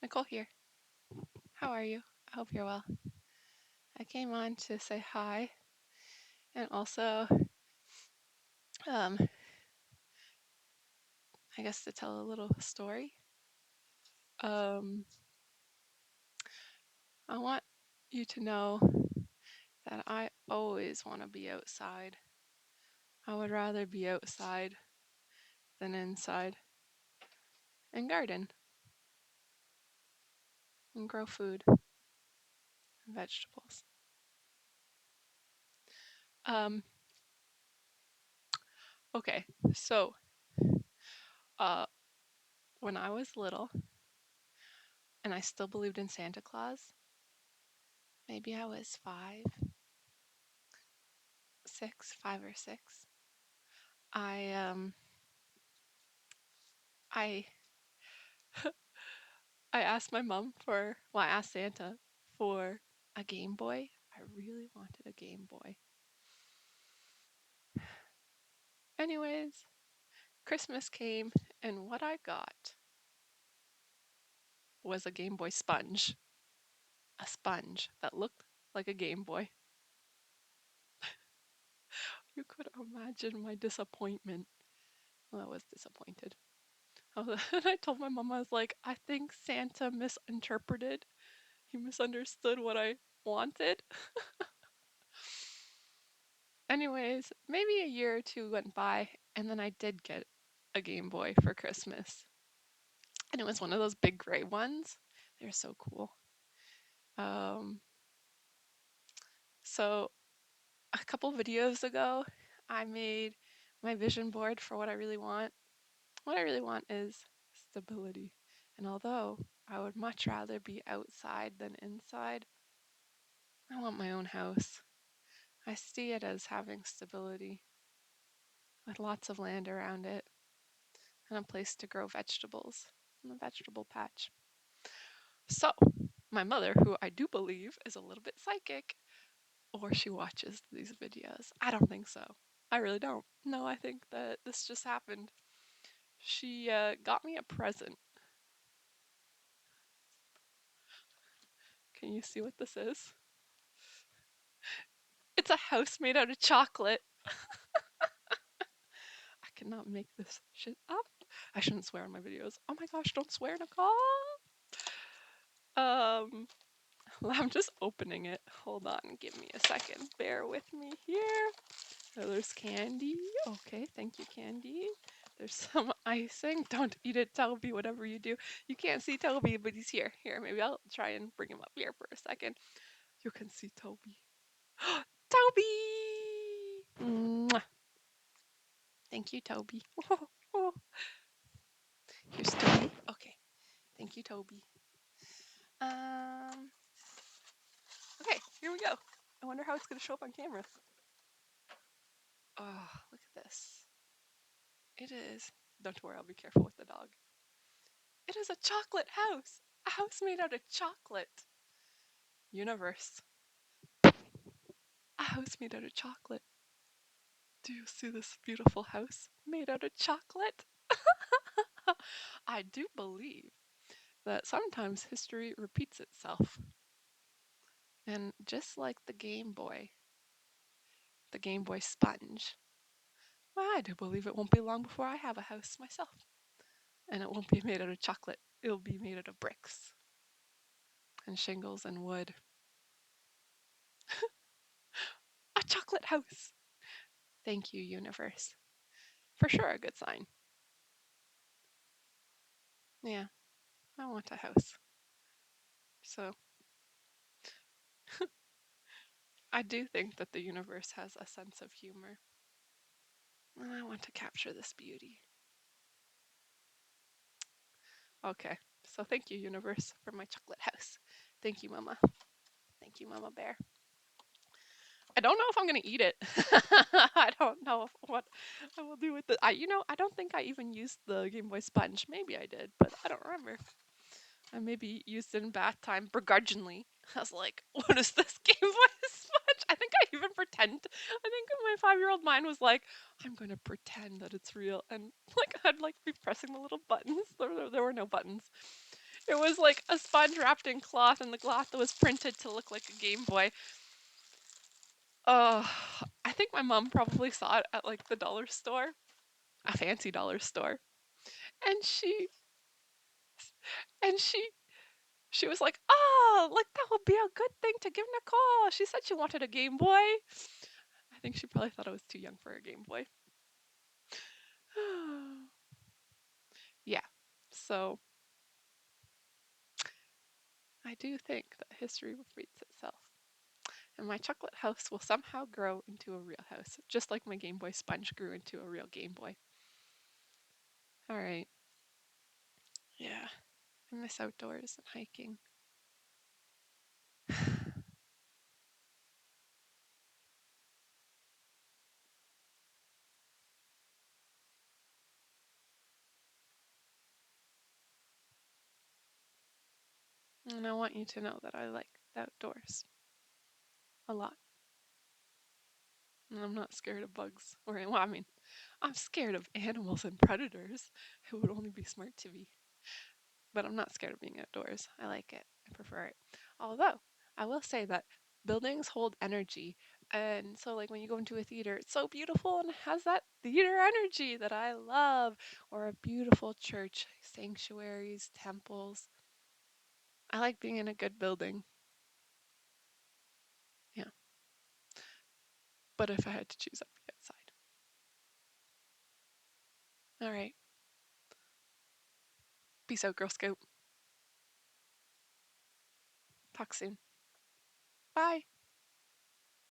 Nicole here. How are you? I hope you're well. I came on to say hi and also, um, I guess to tell a little story. Um, I want you to know that I always want to be outside. I would rather be outside than inside and garden and grow food and vegetables. Um, okay, so uh, when I was little and I still believed in Santa Claus, maybe I was 5 or 6. I I I asked my mom for, well, I asked Santa for a Game Boy. I really wanted a Game Boy. Anyways, Christmas came, and what I got was a Game Boy sponge. A sponge that looked like a Game Boy. You could imagine my disappointment. Well, I was disappointed. And I told my mom, I was like, I think Santa misinterpreted. He misunderstood what I wanted. Anyways, maybe a year or two went by, and then I did get a Game Boy for Christmas. And it was one of those big gray ones. They were so cool. Um, so a couple videos ago, I made my vision board for what I really want. What I really want is stability. And although I would much rather be outside than inside, I want my own house. I see it as having stability with lots of land around it and a place to grow vegetables in the vegetable patch. So, my mother, who I do believe is a little bit psychic, or she watches these videos. I don't think so. I really don't. No, I think that this just happened. She got me a present. Can you see what this is? It's a house made out of chocolate. I cannot make this shit up. I shouldn't swear on my videos. Oh my gosh, don't swear, Nicole. Um, I'm just opening it. Hold on, give me a second. Bear with me here. Oh, there's candy. Okay, thank you, candy. There's some icing. Don't eat it, Toby, whatever you do. You can't see Toby, but he's here. Here, maybe I'll try and bring him up here for a second. You can see Toby. Toby! Mwah. Thank you, Toby. Here's Toby. Okay, thank you, Toby. Um, okay, here we go. I wonder how it's going to show up on camera. Oh, look at this. It is. Don't worry, I'll be careful with the dog. It is a chocolate house. A house made out of chocolate. Universe. A house made out of chocolate. Do you see this beautiful house made out of chocolate? I do believe that sometimes history repeats itself. And just like the Game Boy sponge, well, I do believe it won't be long before I have a house myself. And it won't be made out of chocolate, it'll be made out of bricks and shingles and wood. A chocolate house. Thank you, universe. For sure, a good sign. Yeah, I want a house. So I do think that the universe has a sense of humor. And I want to capture this beauty. Okay, so thank you, universe, for my chocolate house. Thank you, Mama. Thank you, Mama Bear. I don't know if I'm gonna eat it. I don't know what I will do with it. I don't think I even used the Game Boy sponge. Maybe I did, but I don't remember. I maybe used it in bath time begrudgingly. I was like, what is this Game Boy sponge? I think I even pretend. I think my 5-year-old mind was like, I'm going to pretend that it's real. And like, I'd like be pressing the little buttons. There were no buttons. It was like a sponge wrapped in cloth, and the cloth was printed to look like a Game Boy. Uh, I think my mom probably saw it at like the dollar store, a fancy dollar store, and she was like, "Oh, like that would be a good thing to give Nicole. She said she wanted a Game Boy." I think she probably thought I was too young for a Game Boy. Yeah. So I do think that history repeats itself. And my chocolate house will somehow grow into a real house, just like my Game Boy sponge grew into a real Game Boy. All right. Yeah. I miss outdoors and hiking. And I want you to know that I like the outdoors a lot. And I'm not scared of bugs. Or, well, I mean, I'm scared of animals and predators. It would only be smart to be. But I'm not scared of being outdoors. I like it. I prefer it. Although, I will say that buildings hold energy. And so, like, when you go into a theater, it's so beautiful and has that theater energy that I love. Or a beautiful church, sanctuaries, temples. I like being in a good building. Yeah. But if I had to choose, I'd be outside. All right. Peace out, Girl Scout. Talk soon. Bye.